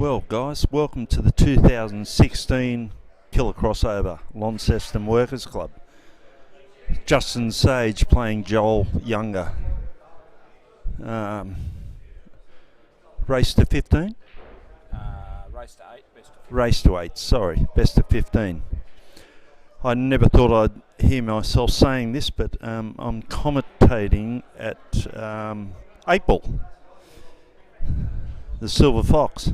Well, guys, welcome to the 2016 Killer Crossover Launceston Workers Club. Justin Sajich playing Johl Younger. Race to 15? Race to 8, best of 15. Race to 8, sorry, best of 15. I never thought I'd hear myself saying this, but I'm commentating at 8 Ball, the Silver Fox.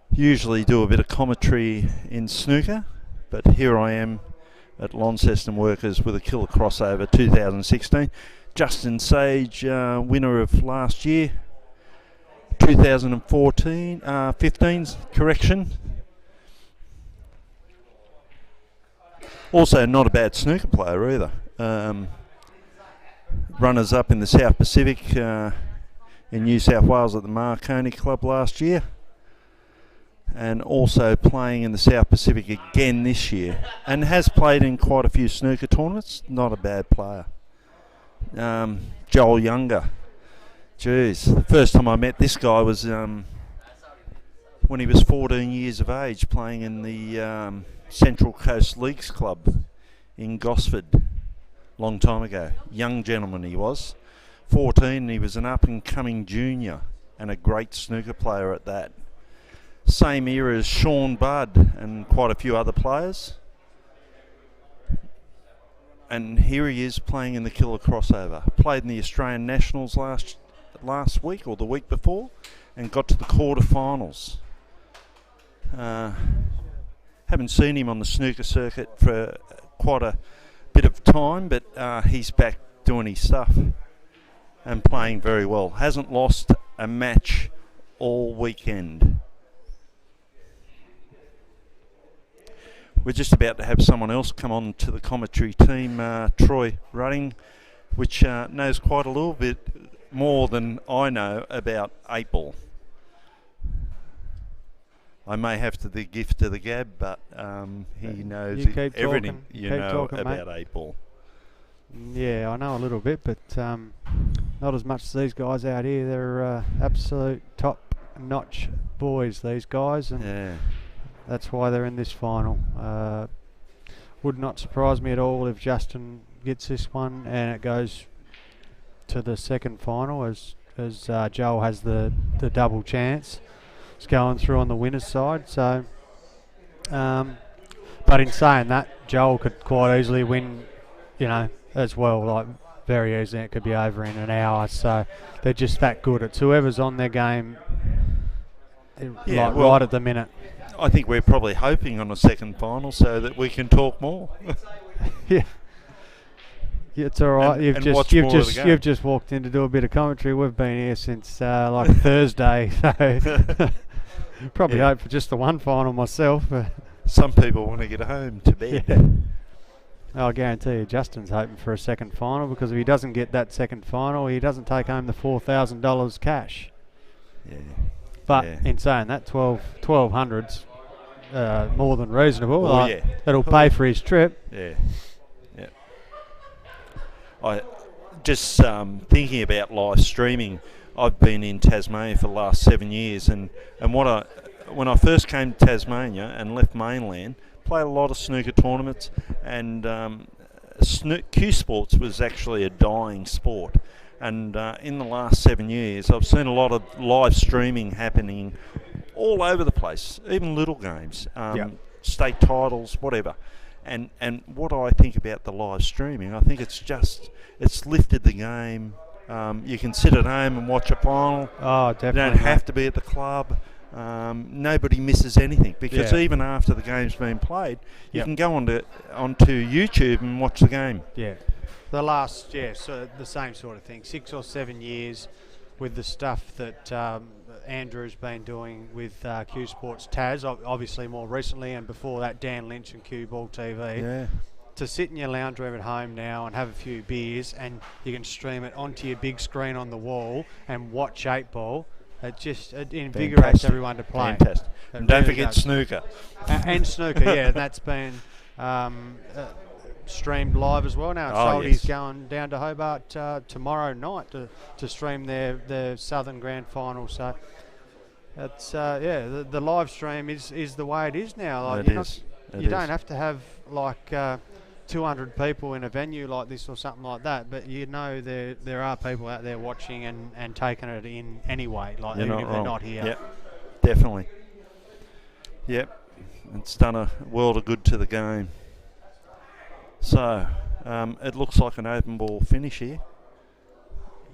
Usually do a bit of commentary in snooker, but here I am at Launceston Workers with a Killer Crossover 2016. Justin Sajich, winner of last year, 2014, 15's correction. Also not a bad snooker player either. Runners up in the South Pacific in New South Wales at the Marconi Club last year. And also playing in the South Pacific again this year, and has played in quite a few snooker tournaments. Not a bad player. Johl Younger. Jeez, the first time I met this guy was when he was 14 years of age, playing in the Central Coast Leagues Club in Gosford, long time ago. Young gentleman he was. 14, he was an up-and-coming junior and a great snooker player at that. Same era as Sean Budd and quite a few other players. And here he is playing in the Killer Crossover. Played in the Australian Nationals last week or the week before and got to the quarterfinals. Haven't seen him on the snooker circuit for quite a bit of time, but he's back doing his stuff and playing very well. Hasn't lost a match all weekend. We're just about to have someone else come on to the commentary team, Troy Rudding, which knows quite a little bit more than I know about 8 Ball. I may have to the gift of the gab, but he knows everything about 8 Ball. Yeah, I know a little bit, but not as much as these guys out here. They're absolute top-notch boys, these guys. And yeah. That's why they're in this final. Would not surprise me at all if Justin gets this one and it goes to the second final, as Johl has the double chance. It's going through on the winner's side. So, but in saying that, Johl could quite easily win, as well. Like very easily, it could be over in an hour. So they're just that good. It's whoever's on their game, right at the minute. I think we're probably hoping on a second final so that we can talk more. Yeah, it's all right. You've just walked in to do a bit of commentary. We've been here since like Thursday, so probably hope for just the one final myself. Some people want to get home to bed. Yeah. I guarantee you, Justin's hoping for a second final, because if he doesn't get that second final, he doesn't take home the $4,000 cash. Yeah. But in saying that, 1200's more than reasonable. It'll pay for his trip. Yeah. I just thinking about live streaming. I've been in Tasmania for the last 7 years, and when I first came to Tasmania and left mainland, played a lot of snooker tournaments, and cue sports was actually a dying sport. And in the last 7 years, I've seen a lot of live streaming happening all over the place, even little games, state titles, whatever. And what I think about the live streaming, I think it's lifted the game. You can sit at home and watch a final. Oh, definitely. You don't have to be at the club. Nobody misses anything, because even after the game's been played, you can go onto YouTube and watch the game. Yeah. So the same sort of thing. 6 or 7 years with the stuff that Andrew's been doing with Q Sports Taz, obviously more recently, and before that Dan Lynch and Q Ball TV. Yeah. To sit in your lounge room at home now and have a few beers, and you can stream it onto your big screen on the wall and watch 8 Ball. It invigorates everyone to play. Fantastic. And don't forget snooker. And snooker, and that's been streamed live as well now. Salty's going down to Hobart tomorrow night to stream their Southern Grand Final. So It's the live stream is the way it is now. Like It is. you don't have to have like 200 people in a venue like this or something like that, but you know there are people out there watching and taking it in anyway. Like You're even not if wrong. they're not here. Yep, definitely. Yep, it's done a world of good to the game. So it looks like an open ball finish here.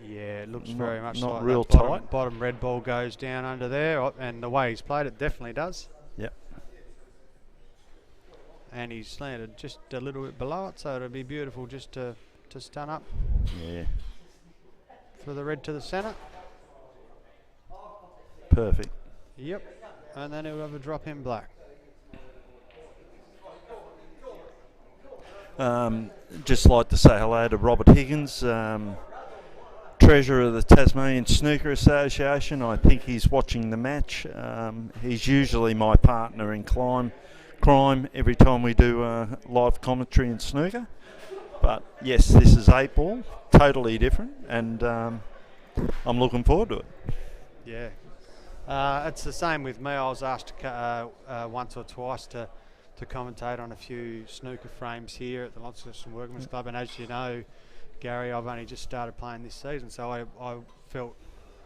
Yeah, it looks Not- very much not like real that bottom, tight. bottom red ball goes down under there, and the way he's played it definitely does. Yep. And he's landed just a little bit below it, so it'll be beautiful just to stun up Yeah. for the red to the centre. Perfect. Yep, and then he'll have a drop in black. Just like to say hello to Robert Higgins, treasurer of the Tasmanian Snooker Association. I think he's watching the match. He's usually my partner in crime every time we do live commentary in snooker. But yes, this is 8 ball, totally different, and I'm looking forward to it. Yeah, it's the same with me. I was asked once or twice to commentate on a few snooker frames here at the Launceston Workmen's Club, and as you know, Gary, I've only just started playing this season, so I felt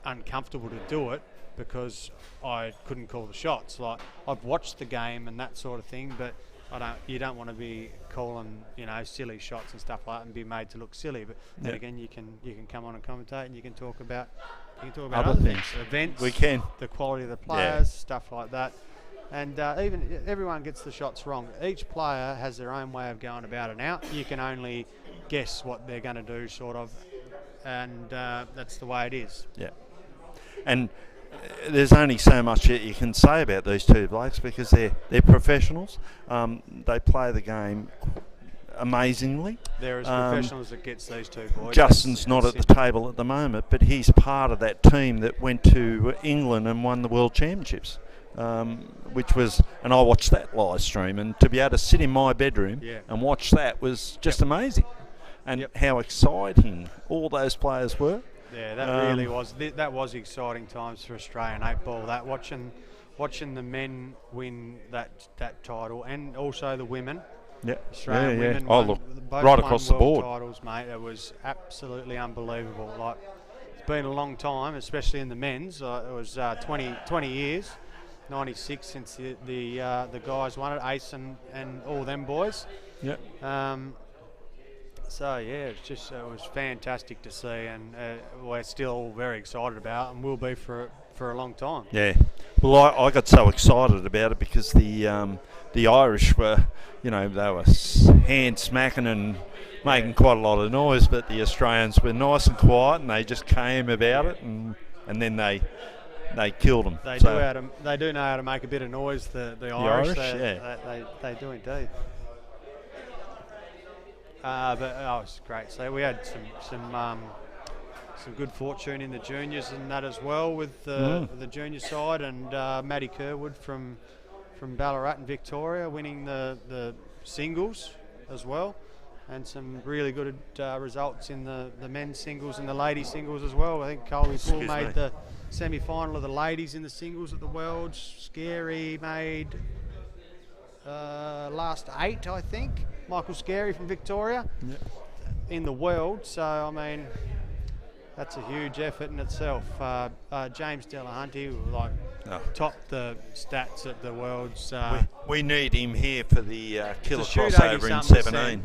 uncomfortable to do it because I couldn't call the shots. Like, I've watched the game and that sort of thing, but you don't want to be calling silly shots and stuff like that and be made to look silly. But then again, you can come on and commentate and you can talk about other things, events, We can. the quality of the players, stuff like that. And even everyone gets the shots wrong. Each player has their own way of going about an out. You can only guess what they're going to do, sort of, and that's the way it is. Yeah. And there's only so much that you can say about these two blokes because they're professionals. They play the game amazingly. They're as professional as it gets, these two boys. Justin's not at the table at the moment, but he's part of that team that went to England and won the World Championships. Which was, and I watched that live stream, and to be able to sit in my bedroom and watch that was just amazing, and how exciting all those players were. Yeah, that really was. That was exciting times for Australian 8 ball. That watching the men win that title, and also the women. Yeah, Australian women. Oh, won, look, both right won across the world board. titles, mate. It was absolutely unbelievable. Like, it's been a long time, especially in the men's. It was 20 years. 96 since the guys won it, Ace and all them boys. Yep. So yeah, it was fantastic to see, and we're still very excited about, and will be for a long time. Yeah. Well, I got so excited about it because the Irish were, they were hand smacking and making quite a lot of noise, but the Australians were nice and quiet, and they just came about it, and then they killed them. They do know how to make a bit of noise. The Irish, they do indeed. But it's great. So we had some good fortune in the juniors and that as well with the junior side, and Maddie Kerwood from Ballarat and Victoria winning the singles as well, and some really good results in the men's singles and the ladies singles as well. I think Colby Poole made the semi-final of the ladies in the singles at the Worlds. Scary made last 8, I think. Michael Scary from Victoria in the World. So, I mean, that's a huge effort in itself. James Delahunty topped the stats at the Worlds. We need him here for the killer shoot crossover in 17.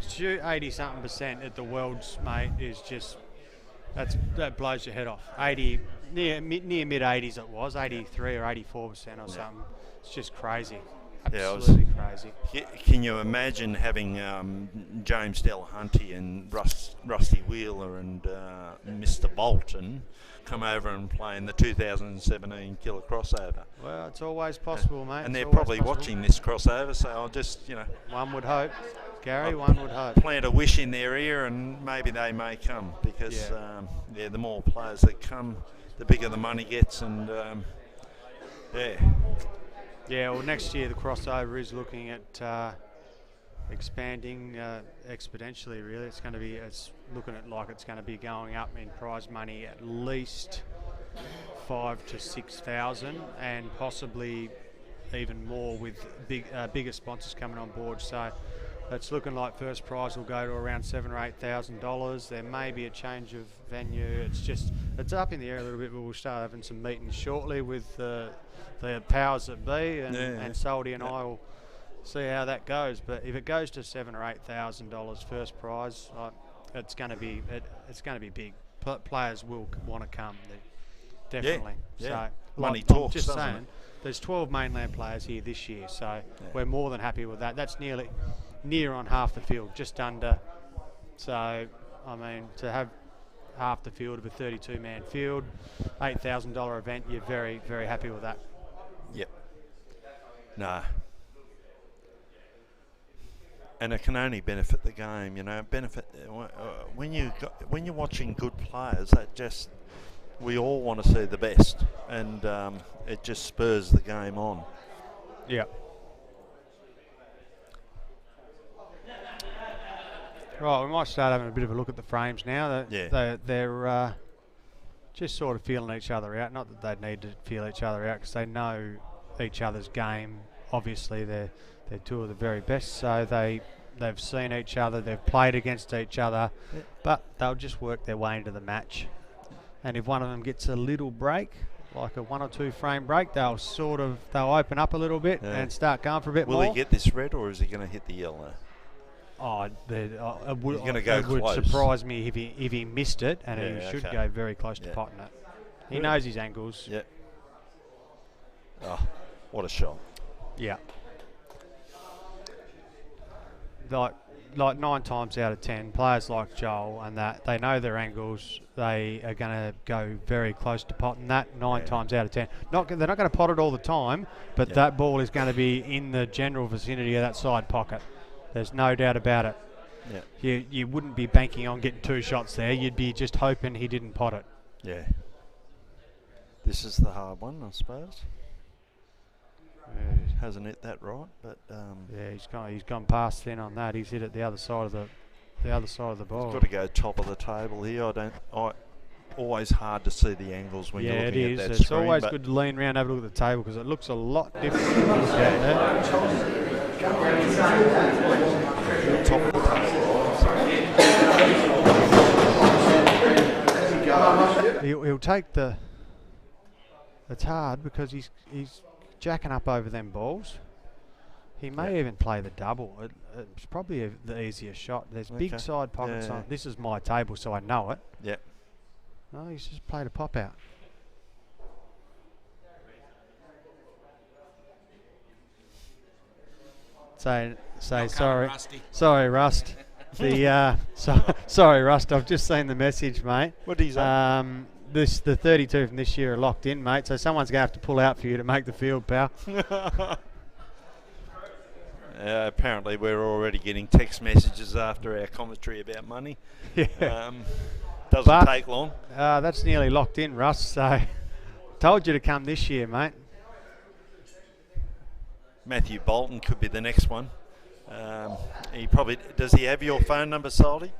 Shoot 80-something% at the Worlds, mate, is just that blows your head off. 80 near mid 80s it was, 83 or 84% or something. It's just crazy. Absolutely crazy. Can you imagine having James Delahunty and Rusty Wheeler and Mr. Bolton come over and play in the 2017 Killer Crossover? Well, it's always possible, mate. And they're probably watching this crossover, so I'll just, One would hope. Gary, one would hope. Plant a wish in their ear and maybe they may come because, the more players that come, the bigger the money gets, and Yeah, well, next year the crossover is looking at expanding exponentially. Really, it's looking at like it's going to be going up in prize money at least 5 to 6,000, and possibly even more with bigger sponsors coming on board. So it's looking like first prize will go to around $7,000 or $8,000. There may be a change of venue. It's up in the air a little bit, but we'll start having some meetings shortly with the powers that be, and Salty and I will see how that goes. But if it goes to $7,000 or $8,000 first prize, it's going to be big. Players will want to come. Definitely. Yeah. So Money I'm talks, just doesn't saying, it? there's 12 mainland players here this year, so we're more than happy with that. That's near on half the field, just under. So, I mean, to have half the field of a 32-man field, $8,000 event, you're very, very happy with that. Yep. Nah. And it can only benefit the game, when you're watching good players. We all want to see the best, and it just spurs the game on. Yeah. Right, we might start having a bit of a look at the frames now. They're just sort of feeling each other out. Not that they need to feel each other out, because they know each other's game. Obviously, they're two of the very best, so they've seen each other, they've played against each other, but they'll just work their way into the match. And if one of them gets a little break, like a 1 or 2 frame break, they'll open up a little bit and start going for a bit more. Will he get this red, or is he going to hit the yellow? It would would surprise me if he missed it, and he should go very close to potting it. He knows his angles. Yeah. Oh, what a shot. Yeah. Like 9 times out of 10, players like Johl and that, they know their angles. They are going to go very close to potting that 9 times out of 10. They're not going to pot it all the time, but that ball is going to be in the general vicinity of that side pocket. There's no doubt about it. Yeah. You wouldn't be banking on getting 2 shots there. You'd be just hoping he didn't pot it. Yeah. This is the hard one, I suppose. Hasn't hit that right, but he's gone past thin on that. He's hit it the other side of the ball. He's got to go top of the table here. Always hard to see the angles when you're looking at that it's screen. Always good to lean around and have a look at the table, because it looks a lot different. Top of the table. He'll take the. It's hard because he's jacking up over them balls. He may even play the double. It's probably the easiest shot. There's big side pockets on. This is my table, so I know it. Yep. No, he's just played a pop out. Say sorry. Sorry, Rust. Sorry, Rust. I've just seen the message, mate. What did he say? The 32 from this year are locked in, mate. So someone's going to have to pull out for you to make the field, pal. Apparently, we're already getting text messages after our commentary about money. Yeah. Doesn't take long. That's nearly locked in, Russ. So told you to come this year, mate. Matthew Bolton could be the next one. Does he have your phone number, Salty?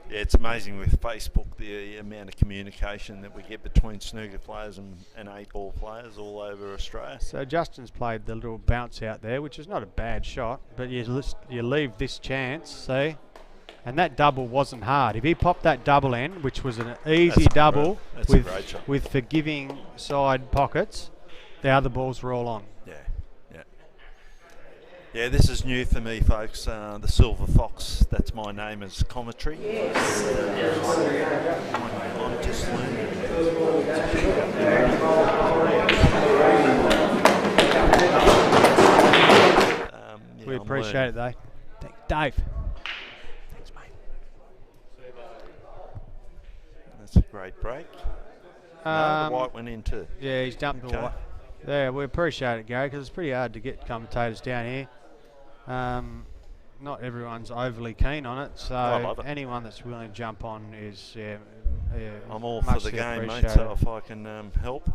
Yeah, it's amazing with Facebook the amount of communication that we get between snooker players and 8-ball players all over Australia. So Justin's played the little bounce out there, which is not a bad shot, but you leave this chance, see? And that double wasn't hard. If he popped that double in, which was an easy double with forgiving side pockets, the other balls were all on. Yeah, this is new for me, folks. The Silver Fox, that's my name as commentary. I'm just learning. We appreciate it, though. Dave. Thanks, mate. That's a great break. The white went in too. Yeah, he's dumped the white. Yeah, we appreciate it, Gary, because it's pretty hard to get commentators down here. Not everyone's overly keen on it, so anyone that's willing to jump on is I'm all for the game, mate. So if I can help,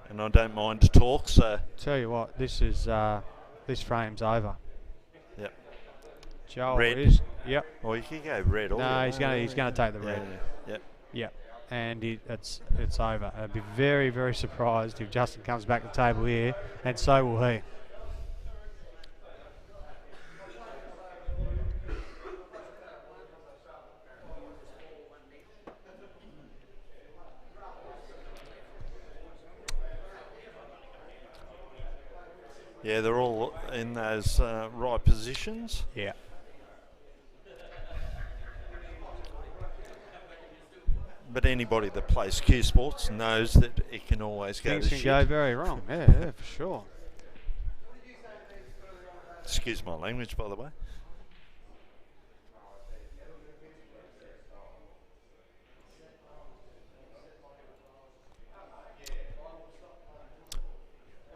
and I don't mind to talk. So tell you what, this frame's over. Yep. Johl red. Yep. Or you could go red or No, he's yellow. gonna take the red. Yep. Yep. And it's over. I'd be very, very surprised if Justin comes back to the table here, and so will he. Yeah, they're all in those right positions. Yeah. But anybody that plays Q Sports knows that it can always go Things to can shit. go very wrong. Yeah, for sure. Excuse my language, by the way.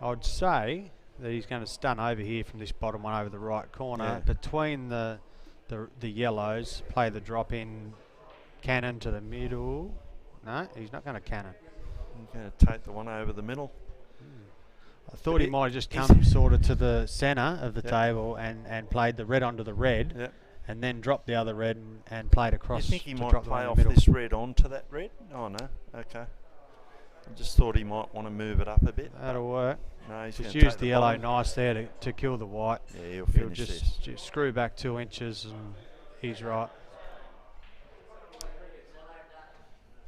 I'd say that he's going to stun over here from this bottom one over the right corner. Between the yellows, play the drop in cannon to the middle. No, he's not going to cannon. I'm going to take the one over the middle. I thought he might have just come sort of to the centre of the Yep. table and played the red onto the red, Yep. and then dropped the other red and played across. You think he to might drop the play one in off the middle. this red onto that red? Oh, no. Okay. I just thought he might want to move it up a bit. That'll work. No, he's Just gonna use take the yellow bottom. nice there to kill the white. Yeah, he'll He'll finish this. just screw back 2 inches and he's right.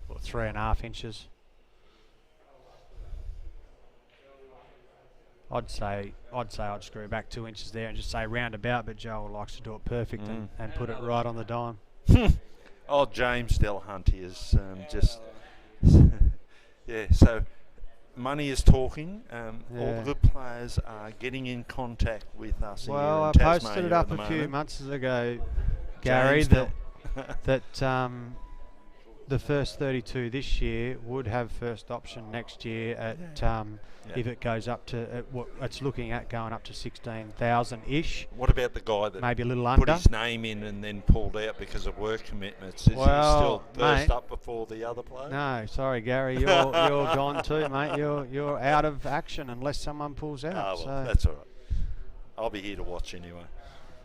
Or 3.5 inches. I'd say I'd screw back 2 inches there and just say roundabout, but Joel likes to do it perfect and put it right on the dime. Oh, James Delahunty is just... yeah, so money is talking. All the good players are getting in contact with us here Well, in I Tasmania posted it at up the a few moment. months ago, Gary, James that the first 32 this year would have first option next year at if it goes up to what it's looking at going up to 16,000-ish. What about the guy that Maybe a little put under. his name in and then pulled out because of work commitments? Is he Well, still first mate, up before the other player? No, sorry, Gary, you're gone too, mate. You're out of action unless someone pulls out. Oh, well, so. that's all right. I'll be here to watch anyway.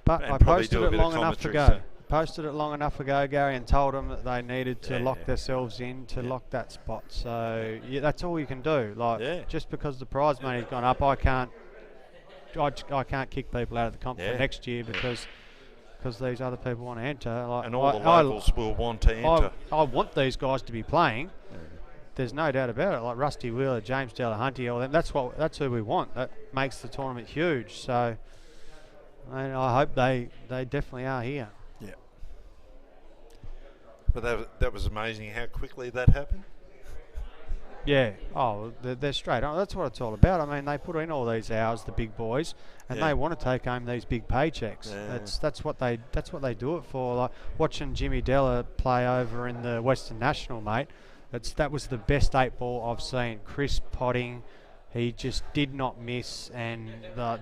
But and I probably posted do a it bit of long enough commentary, ago. so- Posted it long enough ago, Gary, and told them that they needed to Yeah, lock yeah. themselves in to lock that spot. So that's all you can do. Like just because the prize money's gone up, I can't kick people out of the comp for next year because these other people want to enter. Like, And all the locals will want to enter. I want these guys to be playing. There's no doubt about it. Like Rusty Wheeler, James Delahunty, all them. That's who we want. That makes the tournament huge. So I hope they definitely are here. Yeah. But that was amazing how quickly that happened. Yeah. Oh, they're straight on. That's what it's all about. I mean, they put in all these hours, the big boys, and they want to take home these big paychecks. Yeah. That's what they do it for. Like watching Jimmy Della play over in the Western National, mate. That was the best 8-ball I've seen. Crisp potting. He just did not miss, and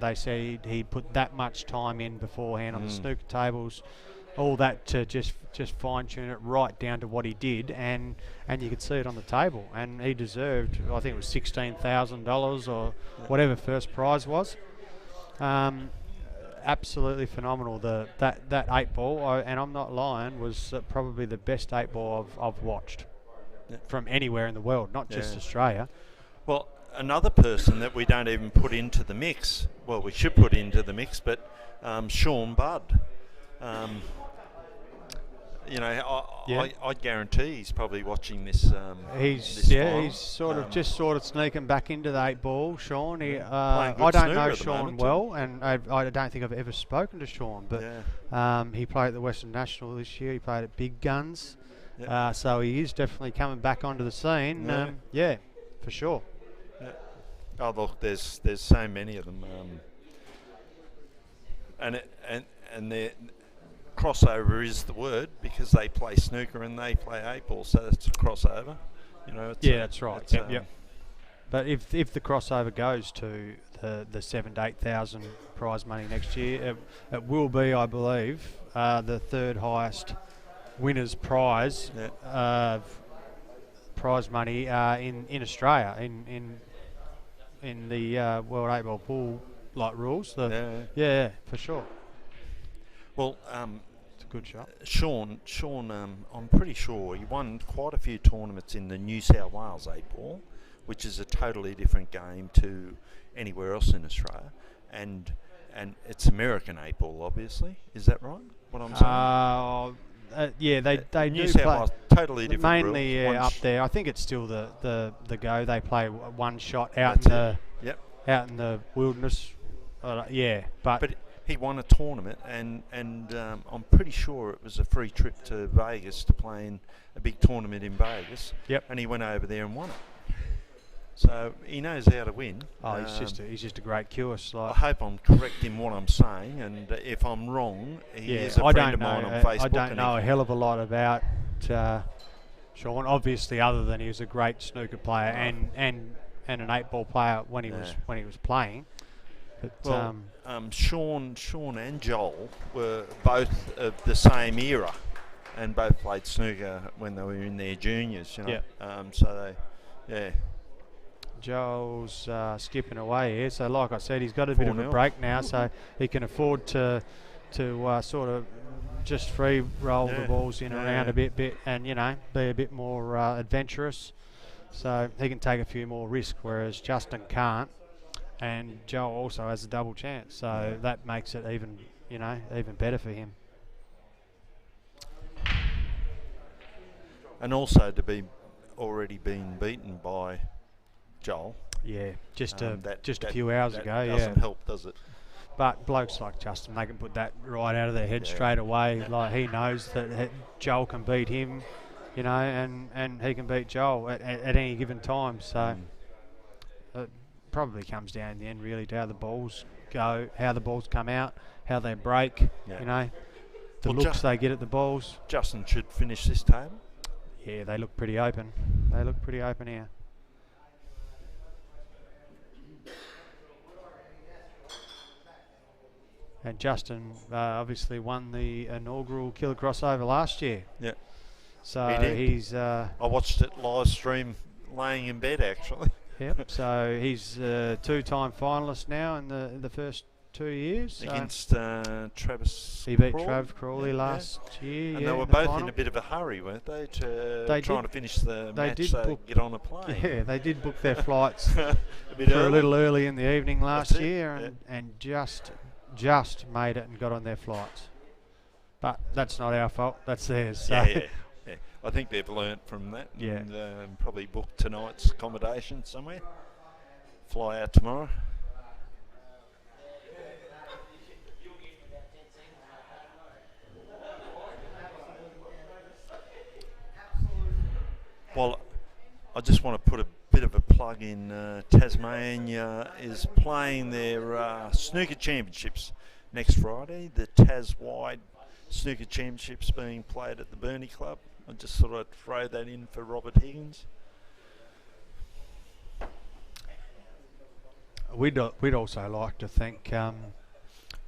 they said he put that much time in beforehand on the snooker tables, all that to just fine tune it right down to what he did, and you could see it on the table. And he deserved, I think it was $16,000 or whatever first prize was. Absolutely phenomenal. That 8-ball, and I'm not lying, was probably the best 8-ball I've watched from anywhere in the world, not just Australia. Well, another person that we don't even put into the mix, well, we should put into the mix, but Sean Budd. I guarantee he's probably watching this. He's sort of sneaking back into the 8-ball. Sean, I don't know Sean well, and I don't think I've ever spoken to Sean, but he played at the Western National this year. He played at Big Guns, so he is definitely coming back onto the scene. For sure. Oh, look, there's so many of them, and their crossover is the word because they play snooker and they play 8-ball, so that's a crossover. That's right. Yep. But if the crossover goes to the 7,000 to 8,000 prize money next year, it will be, I believe, the third highest winners prize prize money in Australia in the World 8-ball pool rules. For sure. Well, it's a good shot. Sean, I'm pretty sure he won quite a few tournaments in the New South Wales 8-ball, which is a totally different game to anywhere else in Australia, and it's American 8-ball, obviously. Is that right? What I'm saying? Yeah, they New do South play Wales, totally different mainly rules. up there. I think it's still the go. They play one shot out That's in the Yep. out in the wilderness. Yeah, But he won a tournament, and I'm pretty sure it was a free trip to Vegas to play in a big tournament in Vegas. Yep. And he went over there and won it. So he knows how to win. Oh, he's just a great curse. I Like, hope I'm correct in what I'm saying, and if I'm wrong, he is a friend of mine on Facebook. I don't know a hell of a lot about Sean. Obviously, other than he was a great snooker player and an 8-ball player when he was playing. But well, Sean and Johl were both of the same era, and both played snooker when they were in their juniors. You know. Yeah. So yeah. Joel's skipping away here, so like I said, he's got a bit of a 4-0. break now, so he can afford to sort of just free roll the balls in around a bit, and be a bit more adventurous. So he can take a few more risks, whereas Justin can't, and Joel also has a double chance. So that makes it even better for him. And also to be already been beaten by Joel. Yeah, just a that few hours ago. Doesn't help, does it? But blokes like Justin, they can put that right out of their head straight away. Like, he knows that Joel can beat him, and he can beat Joel at any given time. So it probably comes down in the end really to how the balls go, how the balls come out, how they break. Yeah. The looks they get at the balls. Justin should finish this table. Yeah, they look pretty open. They look pretty open here. And Justin obviously won the inaugural Killer Crossover last year. Yeah. So he did. he's... I watched it live stream laying in bed, actually. Yep. So he's a two-time finalist now in the first 2 years. Against Travis He beat Crawley. Trav Crawley last year. And they were both in a bit of a hurry, weren't they, trying to finish the match so get on a plane. Yeah, they did book their flights a little early in the evening last year, and just made it and got on their flights. But that's not our fault. That's theirs. So. Yeah. I think they've learnt from that. Yeah. And probably booked tonight's accommodation somewhere. Fly out tomorrow. Well, I just want to put a bit of a plug in. Tasmania is playing their snooker championships next Friday. The Tas-wide snooker championships being played at the Burnie Club. I just thought I'd throw that in for Robert Higgins. We'd also like to thank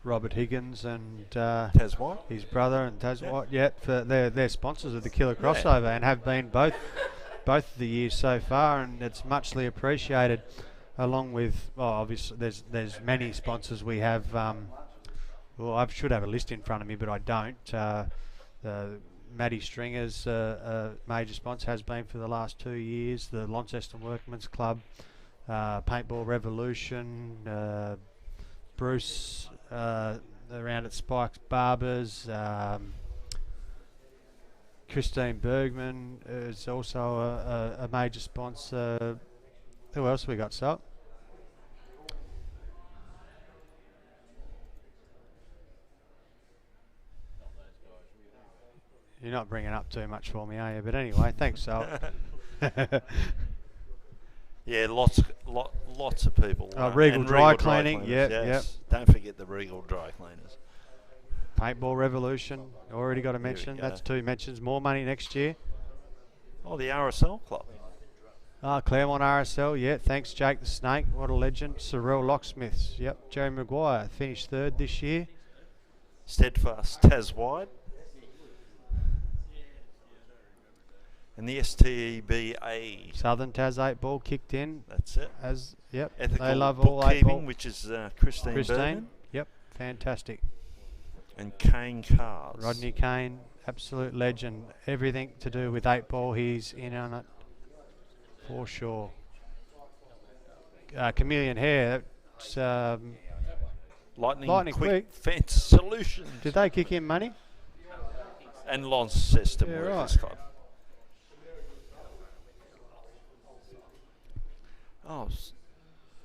Robert Higgins and Tas-wide, his brother, and Tas-wide, for their sponsors of the Killer Crossover, and have been both of the years so far, and it's muchly appreciated. Along with, obviously there's many sponsors we have. I should have a list in front of me, but I don't. The Matty Stringer's a major sponsor, has been for the last 2 years. The Launceston Workmen's Club, Paintball Revolution, Bruce around at Spike's Barbers, Christine Bergman is also a major sponsor. Who else we got, Sal? You're not bringing up too much for me, are you? But anyway, thanks, Sal. Yeah, lots of people. Regal and Dry Regal Cleaning, Cleaners, yep. yes. Don't forget the Regal Dry Cleaners. Paintball Revolution, already got a There we mention. go. That's 2 mentions. More money next year. Oh, the RSL Club. Claremont RSL, yeah. Thanks, Jake the Snake. What a legend. Sorrel Locksmiths, yep. Jerry Maguire finished 3rd this year. Steadfast Tas-wide. And the STEBA. Southern Tas 8-ball kicked in. That's it. Yep. Ethical They love all Bookkeeping, 8-ball. which is Christine Bergman. Yep. Fantastic. And Kane Cars. Rodney Kane, absolute legend. Everything to do with 8 ball, he's in on it for sure. Chameleon Hair, that's Lightning Quick. Fence Solutions. Did they kick in money? And Launceston Yeah, Workers right. Club. Oh,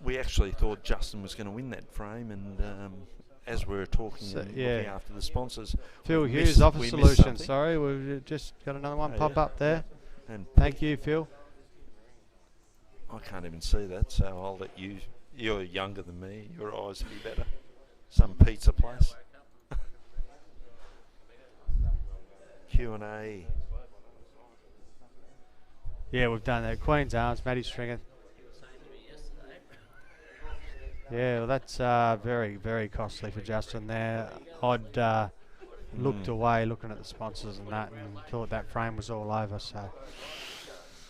we actually thought Justin was going to win that frame, and as we were talking and looking after the sponsors, Phil we Hughes, missed- Office we missed Solutions. something. Sorry, we've just got another one Oh, pop yeah. up there. And Thank you, Phil. I can't even see that, so I'll let you. You're younger than me. Your eyes will be better. Some pizza place. Q&A. Yeah, we've done that. Queen's Arms, Matty Stringer. Yeah, well, that's very, very costly for Justin there. I'd looked away looking at the sponsors and that and thought that frame was all over. So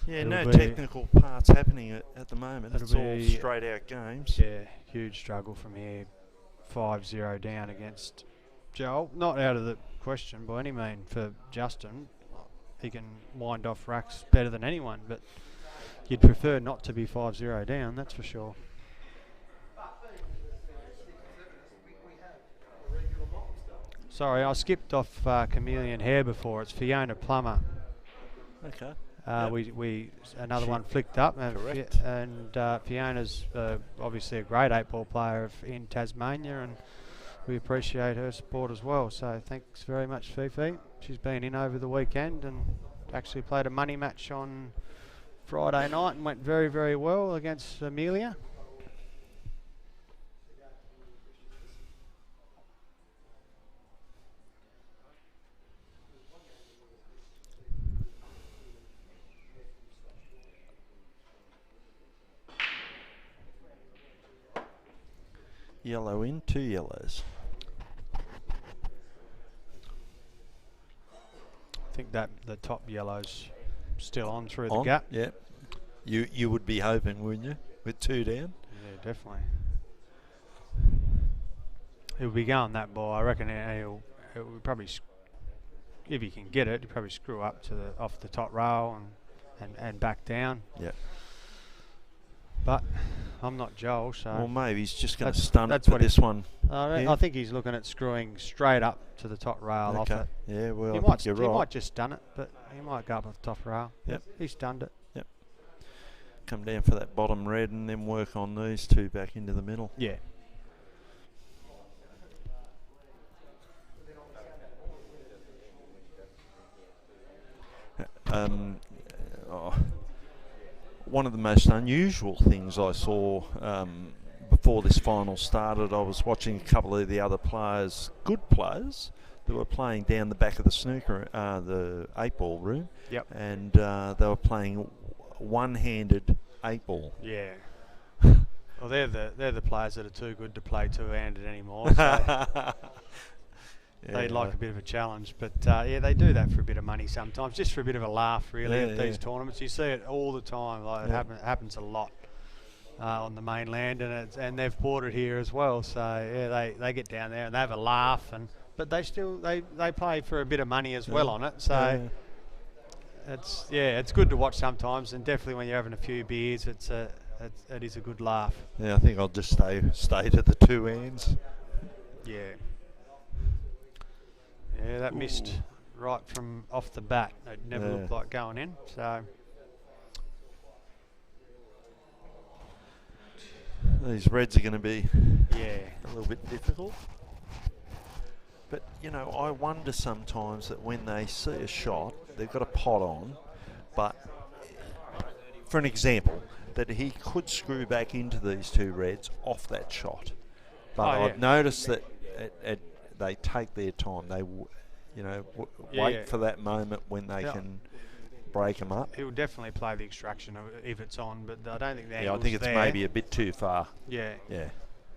Yeah, it'll no be- technical parts happening at the moment. it'll It's all be- straight out games. yeah, huge struggle from here. 5-0 down against Joel. Not out of the question by any mean for Justin. He can wind off racks better than anyone, but you'd prefer not to be 5-0 down, that's for sure. Sorry, I skipped off Chameleon Hair before. It's Fiona Plummer. Okay. We another She- one flicked up, and, Correct. Fiona's obviously a great 8-ball player in Tasmania, and we appreciate her support as well. So thanks very much, Fifi. She's been in over the weekend and actually played a money match on Friday night and went very, very well against Amelia. Yellow in, 2 yellows. I think that the top yellow's still on through the On? gap. Yeah. You would be hoping, wouldn't you? With 2 down. Yeah, definitely. He'll be going that ball. I reckon he'll probably, if he can get it, he'll probably screw up to the off the top rail and back down. Yeah. But I'm not Joel, so Well, maybe he's just going to That's- stun it that's for what he- this one. I think he's looking at screwing straight up to the top rail off Okay. it. Yeah, well, He I might, think you're he right. might just stun it, but he might go up at the top rail. Yep. He stunned it. Come down for that bottom red and then work on these 2 back into the middle. Yeah. One of the most unusual things I saw before this final started, I was watching a couple of the other players, good players, that were playing down the back of the snooker, the 8-ball room. Yep. And they were playing one-handed 8-ball. Yeah. Well, they're the players that are too good to play two-handed anymore. So they'd like a bit of a challenge, but yeah, they do that for a bit of money sometimes, just for a bit of a laugh, really. Yeah, At these yeah. tournaments, you see it all the time. Like Yeah. it happens a lot on the mainland, and they've bought it here as well. So yeah, they get down there and they have a laugh, but they still they play for a bit of money as well on it. So it's good to watch sometimes, and definitely when you're having a few beers, it is a good laugh. Yeah, I think I'll just stay to the 2 hands. Yeah. Yeah, that missed right from off the bat. It never Yeah. looked like going in. So These reds are going to be yeah, a little bit difficult. But, I wonder sometimes that when they see a shot, they've got a pot on, but for an example, that he could screw back into these 2 reds off that shot. But Oh, yeah. I've noticed that they take their time. They, wait Yeah. for that moment when they Yeah. can break them up. he'll definitely play the extraction if it's on, but I don't think the Yeah, I angle's think it's there. maybe a bit too far. Yeah, Yeah.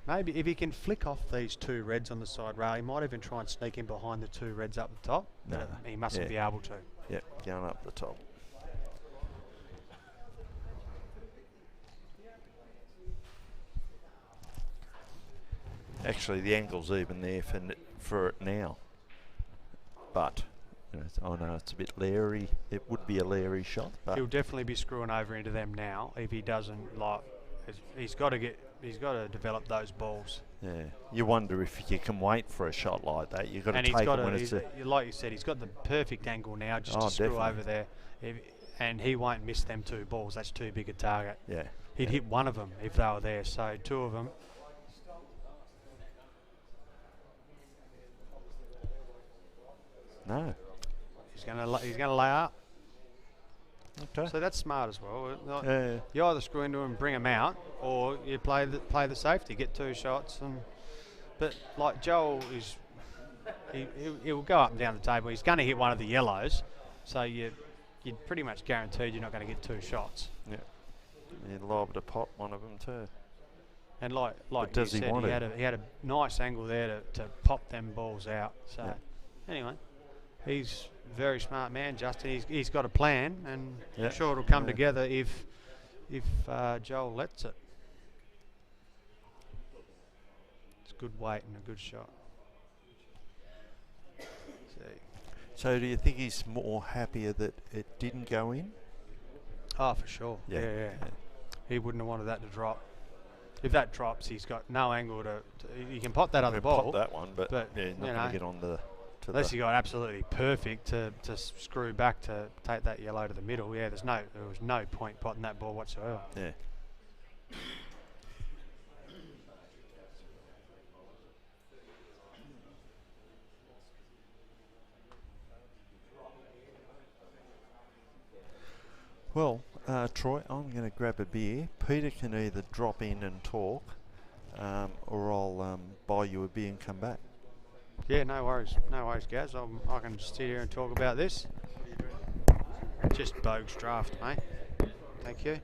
maybe if he can flick off these 2 reds on the side rail, he might even try and sneak in behind the 2 reds up the top. No. But he mustn't be able to. Yep, going up the top. Actually, the angle's even there for it now. But I know it's a bit leery. It would be a leery shot. But He'll definitely be screwing over into them now if he doesn't like. He's got to develop those balls. yeah, you wonder if you can wait for a shot like that. You've got to And take he's got it when it's like you said, he's got the perfect angle now just Oh, to screw definitely. over there, and he won't miss them 2 balls. That's too big a target. yeah. He'd hit one of them if they were there. So 2 of them. No. He's gonna lay up. Okay. So that's smart as well. Yeah. You either screw into him and bring him out, or you play the safety, get 2 shots. But like Joel is, he'll go up and down the table. He's going to hit one of the yellows, so you're pretty much guaranteed you're not going to get 2 shots. Yeah. He'd liable to pop one of them too. And like does you he said, want he it? had a nice angle there to pop them balls out. So anyway, he's a very smart man, Justin. He's got a plan, and Yeah. I'm sure it'll come Yeah. together if Joel lets it. It's good weight and a good shot. See. So do you think he's more happier that it didn't go in? Oh, for sure. Yeah. He wouldn't have wanted that to drop. If that drops, he's got no angle to he can pot that other ball. Pop that one, but but, yeah, you not going know, to get on to unless the he got absolutely perfect to screw back to take that yellow to the middle. Yeah, there was no point potting that ball whatsoever. yeah. Well, Troy, I'm going to grab a beer. Peter can either drop in and talk, or I'll buy you a beer and come back. Yeah, no worries, Gaz. I can just sit here and talk about this. Just bogus draft, mate. Thank you.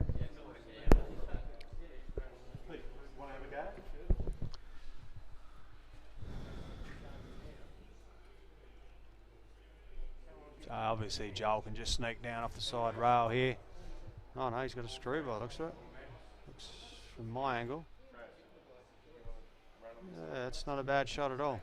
Obviously, Joel can just sneak down off the side rail here. Oh no, he's got a screw by the looks of it. Looks from my angle. Yeah, it's not a bad shot at all.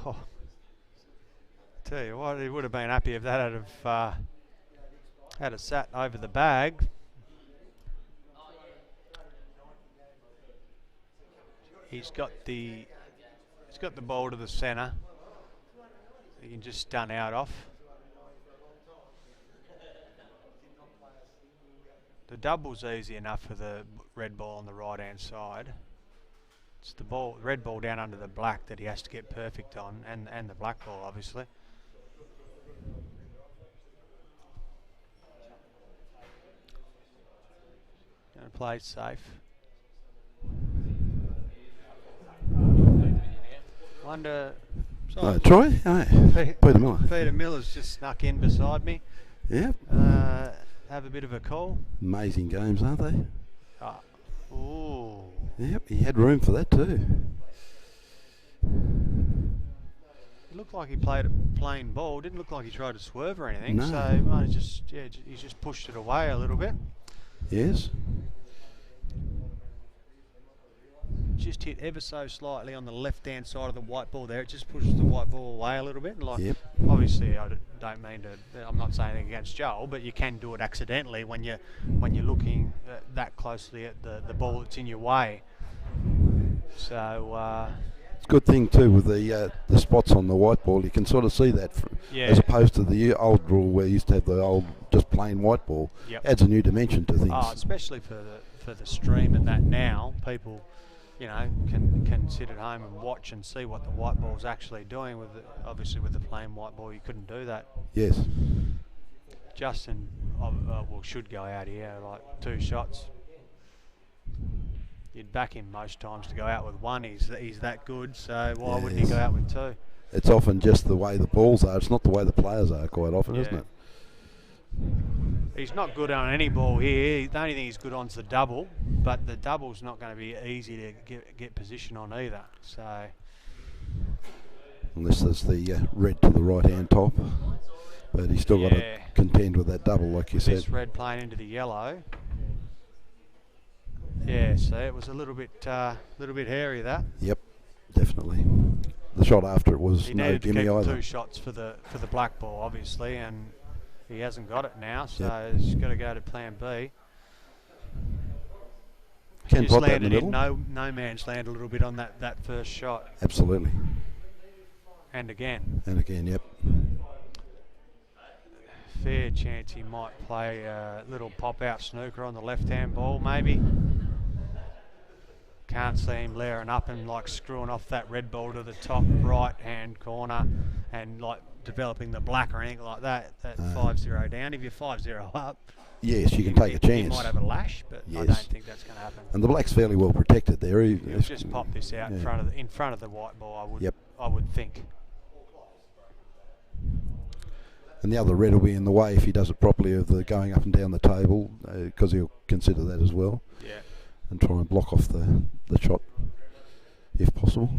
Oh, tell you what, he would have been happy if that had sat over the bag. He's got the ball to the centre. He can just stun out off. The double's easy enough for the red ball on the right hand side. It's the red ball down under the black that he has to get perfect on, and the black ball obviously. Gonna play safe. Wonder. Hi, Troy. Hi. Peter Miller. Peter Miller's just snuck in beside me. Yep. Have a bit of a call. Amazing games, aren't they? Ooh. Yep. He had room for that too. It looked like he played a plain ball. Didn't look like he tried to swerve or anything. No. So he might have he's just pushed it away a little bit. Yes. Just hit ever so slightly on the left-hand side of the white ball there. It just pushes the white ball away a little bit. Like, Yep. obviously, I don't mean to. I'm not saying anything against Joel, but you can do it accidentally when you're looking that closely at the ball that's in your way. So It's a good thing too with the spots on the white ball. You can sort of see that, yeah. as opposed to the old rule where you used to have the old just plain white ball. Yep. Adds a new dimension to things. Oh, especially for the stream and that now, people, can sit at home and watch and see what the white ball's actually doing. Obviously with the plain white ball, you couldn't do that. Yes. Justin, should go out here like 2 shots. You'd back him most times to go out with 1. He's that good, so why wouldn't he go out with 2? It's often just the way the balls are. It's not the way the players are quite often, isn't Yeah. it? He's not good on any ball here. The only thing he's good on is the double, but the double's not going to be easy to get position on either. So Unless there's the red to the right-hand top. But he's still got to contend with that double, like you said. This red playing into the yellow. Yeah, so it was a little bit hairy, that. Yep, definitely. The shot after it was he no gimme either. 2 shots for the black ball, obviously, and he hasn't got it now, so he's got to go to plan B. Can Just pot that in the landed middle. no man's land a little bit on that first shot. Absolutely. And again. And again, yep. Fair chance he might play a little pop-out snooker on the left-hand ball, maybe. Can't see him layering up and like screwing off that red ball to the top right-hand corner and like developing the black or anything like that. That 5-0 down. If you're 5-0 up, yes, you can take a chance. You might have a lash, but I don't think that's going to happen. And the black's fairly well protected there. He'll just pop this out in front of the white ball. I would think. And the other red will be in the way if he does it properly of the going up and down the table, because he'll consider that as well. Yeah. And try and block off the shot if possible.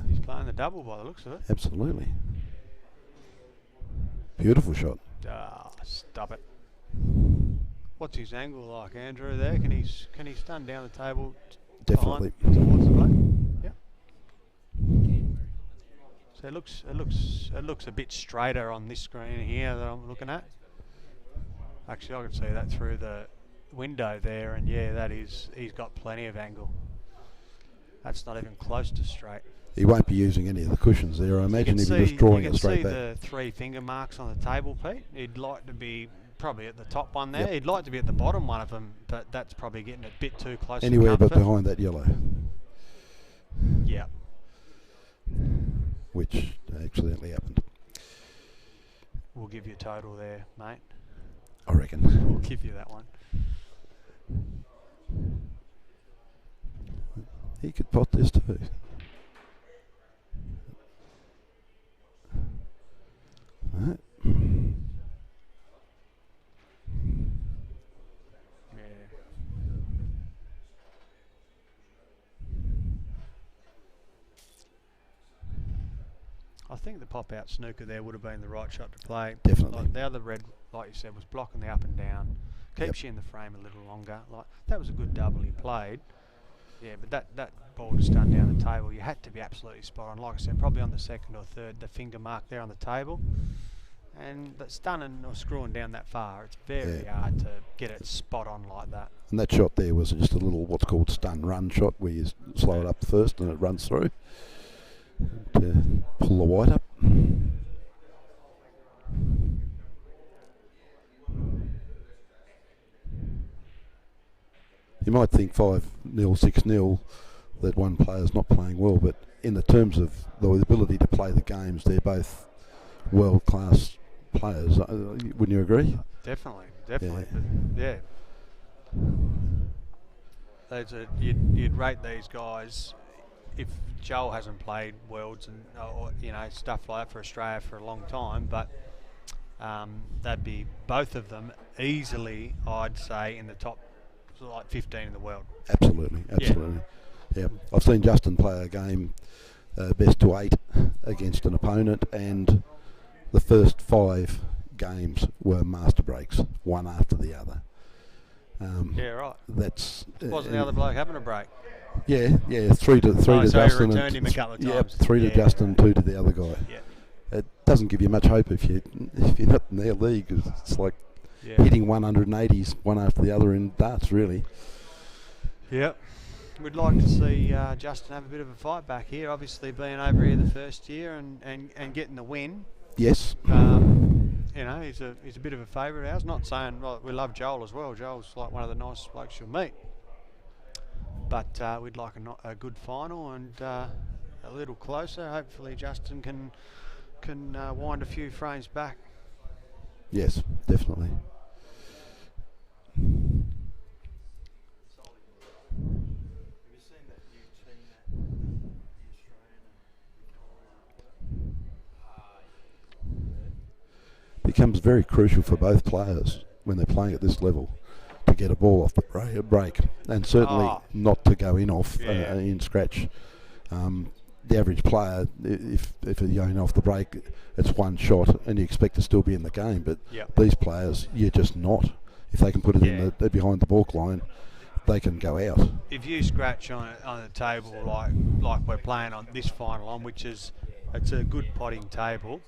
He's playing the double by the looks of it. Absolutely. Beautiful shot. Stop it. What's his angle like, Andrew? There, can he stun down the table? Definitely. Towards the black. Yeah. So it looks a bit straighter on this screen here that I'm looking at. Actually, I can see that through the window there, and yeah, he's got plenty of angle. That's not even close to straight. He won't be using any of the cushions there. I imagine he'll be just drawing it straight back. You can see the 3 finger marks on the table, Pete. He'd like to be probably at the top one there. Yep. He'd like to be at the bottom one of them, but that's probably getting a bit too close. Anywhere to but behind that yellow. Yeah. Which accidentally happened. We'll give you a total there, mate. I reckon. We'll give you that one. He could pot this too. Right. I think the pop-out snooker there would have been the right shot to play. Definitely. Like the other red, like you said, was blocking the up and down. Keeps you in the frame a little longer. Like that was a good double he played. Yeah, but that ball just done down the table. You had to be absolutely spot on. Like I said, probably on the second or third, the finger mark there on the table. And but stunning or screwing down that far, it's very hard to get it spot on like that. And that shot there was just a little what's called stun run shot, where you slow it up first and it runs through to pull the white up. You might think 5-0, 6-0 that one player's not playing well, but in the terms of the ability to play the games, they're both world-class players. Wouldn't you agree? Definitely. Yeah. You'd rate these guys if Johl hasn't played Worlds and stuff like that for Australia for a long time, but that'd be both of them easily, I'd say, in the top like 15 in the world. Absolutely. Yeah. I've seen Justin play a game best to 8 against an opponent, and the first 5 games were master breaks, one after the other. Right. That's wasn't the other bloke having a break? Yeah. 3 to so Justin. He returned him a couple of times. Yep, 3 to Justin, 2 to the other guy. Yeah. It doesn't give you much hope if you're not in their league. 'Cause it's like hitting 180s one after the other in darts, really. Yep. We'd like to see Justin have a bit of a fight back here. Obviously, being over here the first year and getting the win. Yes. He's a bit of a favourite of ours. Not saying we love Johl as well. Johl's like one of the nicest blokes you'll meet. But we'd like a good final and a little closer. Hopefully, Justin can wind a few frames back. Yes, definitely. becomes very crucial for both players when they're playing at this level to get a ball off the break, and certainly not to go in off in scratch. The average player, if you're going off the break, it's one shot and you expect to still be in the game. But these players, you're just not. If they can put it in the behind the balk line, they can go out. If you scratch on the table like we're playing on this final on, which is it's a good potting table,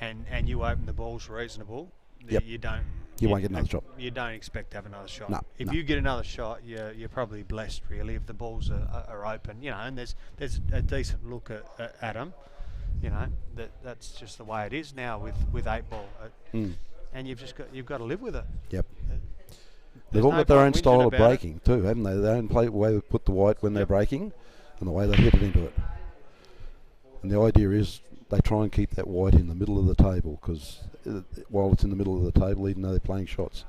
and you open the balls reasonable, you won't get another shot. You don't expect to have another shot. No, if you get another shot, you're probably blessed really if the balls are open. And there's a decent look at them. That's just the way it is now with 8-ball, and you've got to live with it. Yep. They've all got their own style of breaking too, haven't they? Their own way they put the white when they're breaking, and the way they hit it into it. And the idea is they try and keep that white in the middle of the table, because while it's in the middle of the table, even though they're playing shots,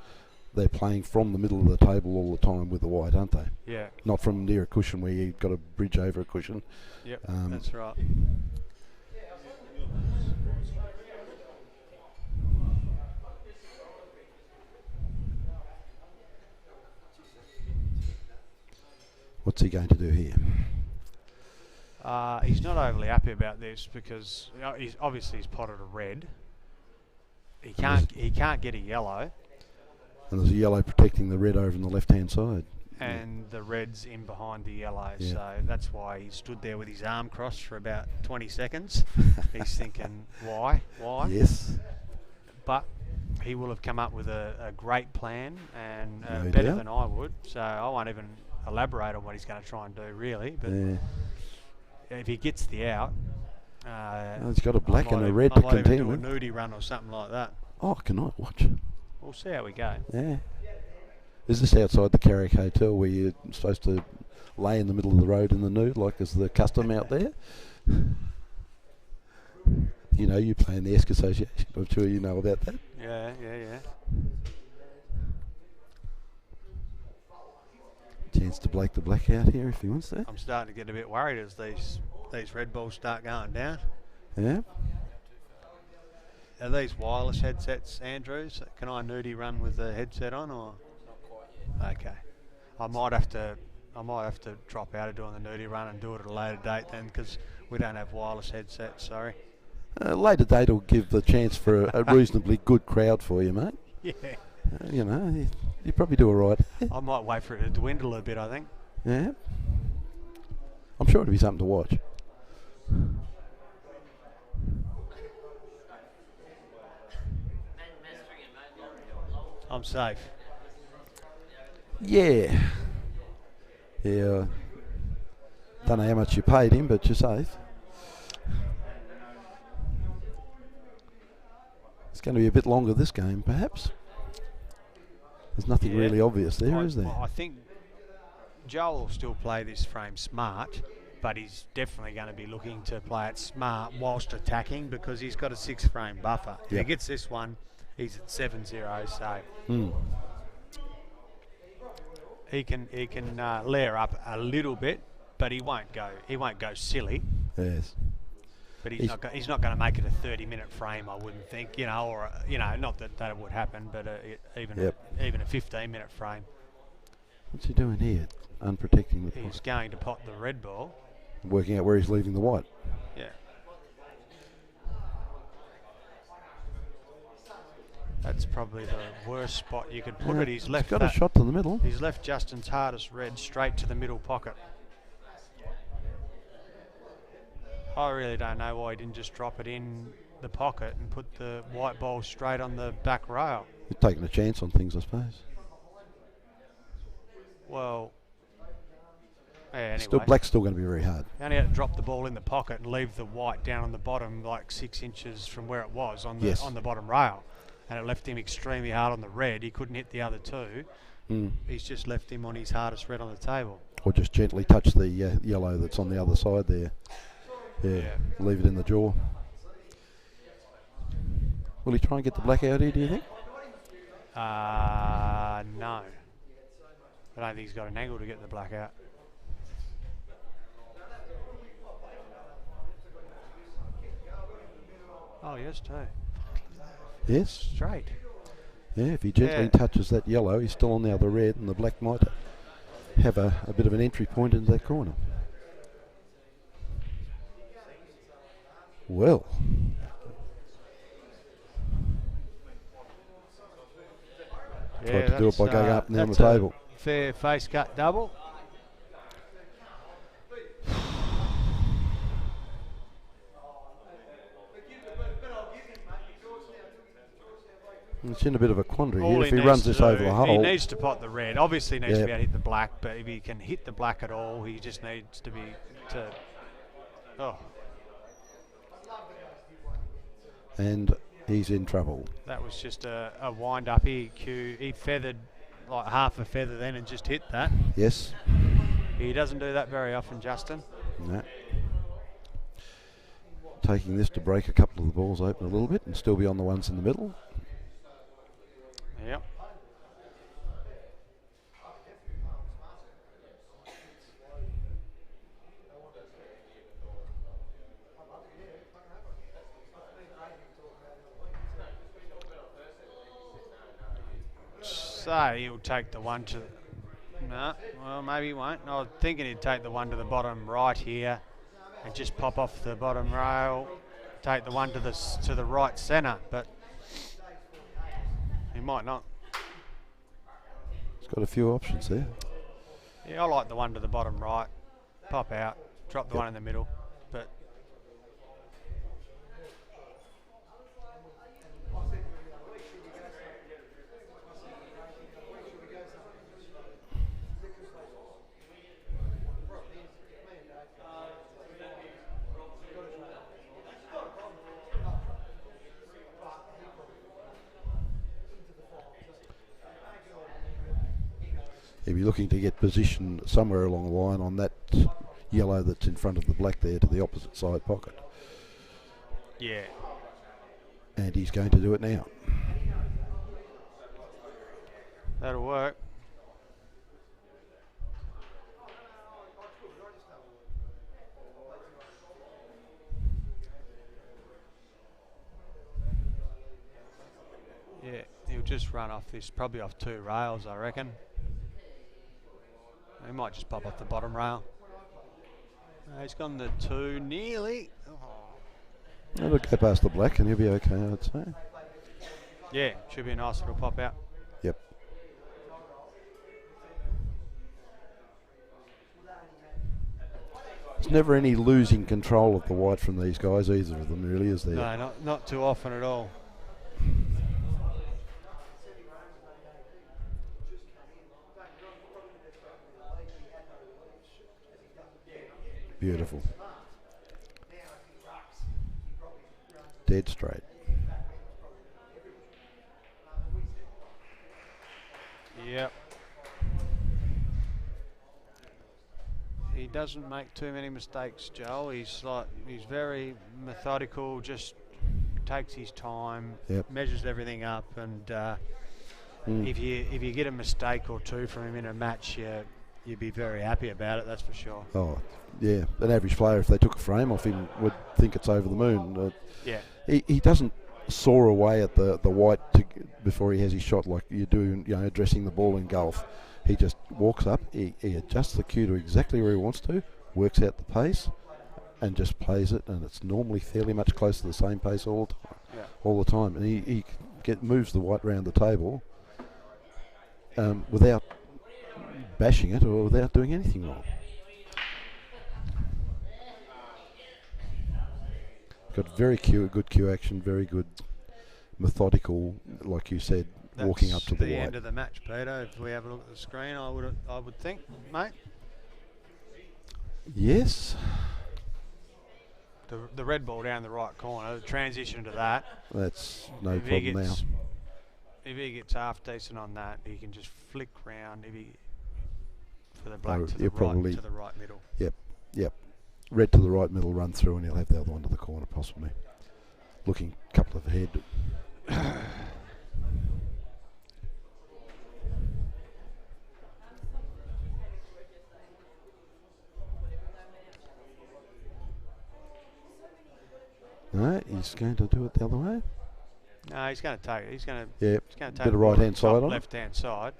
they're playing from the middle of the table all the time with the white, aren't they? Yeah. Not from near a cushion where you've got to bridge over a cushion. Yep, that's right. What's he going to do here? He's not overly happy about this because he's potted a red. He can't get a yellow. And there's a yellow protecting the red over on the left-hand side. And the red's in behind the yellow, so that's why he stood there with his arm crossed for about 20 seconds. He's thinking, why? Yes. But he will have come up with a great plan, and No better doubt. than I would. So I won't even elaborate on what he's going to try and do, really. But if he gets the out, he's got a black and a red to contend with. Do a nudie run or something like that. Oh, can I watch? We'll see how we go. Yeah. Is this outside the Carrick Hotel where you're supposed to lay in the middle of the road in the nude, like is the custom out there? You play in the Esk Association. I'm sure you know about that. Yeah. Chance to Blake the black out here if he wants that. I'm starting to get a bit worried as these red balls start going down. Yeah. Are these wireless headsets, Andrews? Can I nudie run with the headset on, or? Not quite yet. Okay. I might have to drop out of doing the nudie run and do it at a later date then, because we don't have wireless headsets. Sorry. Later date will give the chance for a reasonably good crowd for you, mate. Yeah. You probably do all right. I might wait for it to dwindle a bit, I think. Yeah. I'm sure it'll be something to watch. I'm safe. Yeah. Don't know how much you paid him, but you're safe. It's going to be a bit longer this game, perhaps. There's nothing really obvious there, is there? I think Johl will still play this frame smart, but he's definitely going to be looking to play it smart whilst attacking, because he's got a 6-frame buffer. If he gets this one, he's at 7-0, so he can layer up a little bit, but he won't go silly. Yes. But he's not going to make it a 30-minute frame, I wouldn't think, or not that it would happen, but even a 15-minute frame. What's he doing here? Unprotecting the pot. He's going to pot the red ball. Working out where he's leaving the white. Yeah. That's probably the worst spot you could put it. He's left got a shot to the middle. He's left Justin's hardest red straight to the middle pocket. I really don't know why he didn't just drop it in the pocket and put the white ball straight on the back rail. He's taking a chance on things, I suppose. Well, yeah, anyway. Black's still going to be very hard. He only had to drop the ball in the pocket and leave the white down on the bottom, like 6 inches from where it was on the bottom rail. And it left him extremely hard on the red. He couldn't hit the other two. He's just left him on his hardest red on the table. Or just gently touch the yellow that's on the other side there. Yeah, leave it in the jaw. Will he try and get the black out here, do you think? No. I don't think he's got an angle to get the black out. Oh, yes, too. Yes. Straight. Yeah, if he gently Yeah. touches that yellow, he's still on now the red, and the black might have a bit of an entry point into that corner. Well, tried to do it by going up and down the that's a table. fair face cut double. It's in a bit of a quandary All here. If he needs runs to this do- over the hole, he needs to pot the red. Obviously, he needs to Yeah. be able to hit the black, but if he can hit the black at all, he just needs to be to. Oh, and he's in trouble. that was just a wind up. He feathered like half a feather then and just hit that. Yes. He doesn't do that very often, Justin. No. Taking this to break a couple of the balls open a little bit and still be on the ones in the middle. Yep. So he'll take the one to. No, well maybe he won't. I was thinking he'd take the one to the bottom right here, and just pop off the bottom rail, take the one to the right centre, but he might not. He's got a few options there. Yeah, I like the one to the bottom right, pop out, drop the one in the middle, but. He'll be looking to get position somewhere along the line on that yellow that's in front of the black there to the opposite side pocket. Yeah. And he's going to do it now. That'll work. Yeah, he'll just run off this, probably off two rails, I reckon. He might just pop off the bottom rail. He's gone to two, nearly. Oh. It'll go past the black and he'll be okay, I'd say. Yeah, should be a nice little pop out. Yep. There's never any losing control of the white from these guys, either of them really, is there? No, not too often at all. Beautiful. Dead straight. Yep. He doesn't make too many mistakes, Joel. He's very methodical, just takes his time, Yep. measures everything up, and if you get a mistake or two from him in a match, you'd be very happy about it, that's for sure. Oh, yeah. An average player, if they took a frame off him, would think it's over the moon. Yeah. He doesn't soar away at the white before he has his shot like you do, addressing the ball in golf. He just walks up, he adjusts the cue to exactly where he wants to, works out the pace, and just plays it, and it's normally fairly much close to the same pace all the time. And he moves the white round the table without bashing it or without doing anything wrong. Got very good cue action, very good methodical, like you said, walking up to the the white. end of the match, Peter. If we have a look at the screen, I would think, mate. Yes. The red ball down the right corner, the transition to that. That's no If he problem now. If he gets half decent on that, he can just flick round for the black to the right middle. Yep. Red to the right middle, run through, and he'll have the other one to the corner possibly. Looking a couple of ahead. No, he's going to do it the other way. No, he's going to take it. He's going Yeah, to take bit of the right-hand top side on it. left-hand side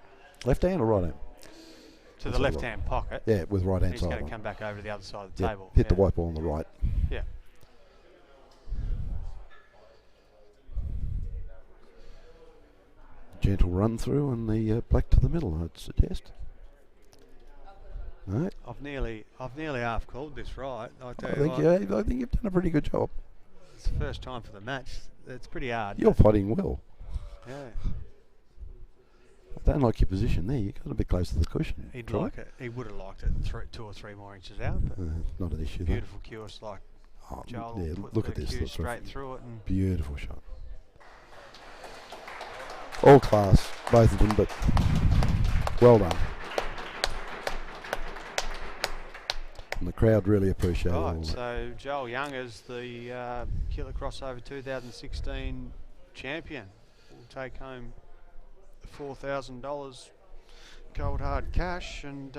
Left hand or right hand? to Let's the have a left-hand pocket. Yeah, with right hand He's side going on. to come back over to the other side of the Yep, table. hit the Yeah. white ball on the right. Yeah. Gentle run through and the black to the middle, I'd suggest. No, I've nearly half called this right. I I tell you think what, I think you've done a pretty good job. it's the first time for the match. It's pretty hard. You're putting well. Yeah. I don't like your position there. You got a bit close to the cushion. He'd Troy. like it. He would have liked it 2 or 3 more inches out. But Not an issue. beautiful course like Though. Joel. Yeah, Put look the at this. cue Look, straight through it. And beautiful shot. All class, both of them, but well done. And the crowd really appreciate it. all right, that. so Joel Young is the Killer Crossover 2016 champion. Will take home $4,000 cold hard cash, and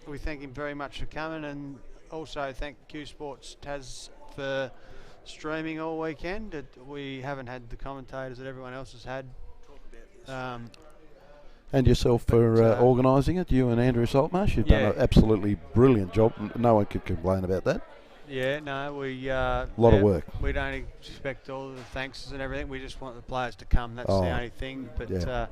we thank him very much for coming, and also thank Q Sports Tas for streaming all weekend. We haven't had the commentators that everyone else has had. And yourself for organising it, you and Andrew Saltmarsh. You've done an absolutely brilliant job. No one could complain about that. Yeah, no, we A lot of work. We don't expect all the thanks and everything. We just want the players to come. That's the only thing. But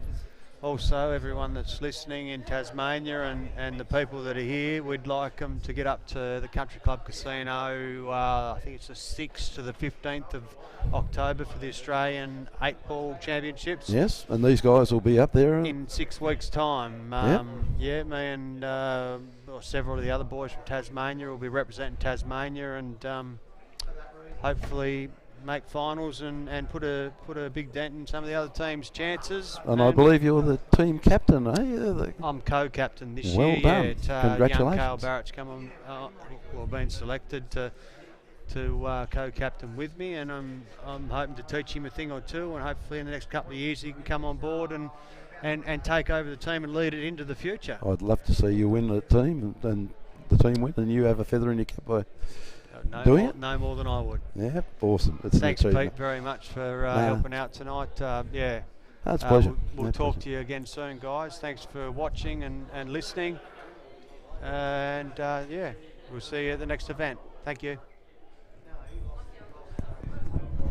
also everyone that's listening in Tasmania and the people that are here, we'd like them to get up to the Country Club Casino. I think it's the 6th to the 15th of October for the Australian 8-ball championships. Yes, and these guys will be up there. In 6 weeks' time. Yeah, me and several of the other boys from Tasmania will be representing Tasmania, and hopefully make finals and put a big dent in some of the other teams' chances. And I believe you're the team captain, eh? I'm co-captain this Well year. done. Yeah, Congratulations. young Carl Barrett's come on, been selected to co-captain with me, and I'm hoping to teach him a thing or two, and hopefully in the next couple of years he can come on board and take over the team and lead it into the future. I'd love to see you win the team and the team win, and you have a feather in your cap by doing it. No more than I would. Yeah, awesome. It's Thanks, an achievement. Pete, very much for helping out tonight. Yeah. That's a pleasure. We'll talk to you again soon, guys. Thanks for watching and listening. And we'll see you at the next event. Thank you.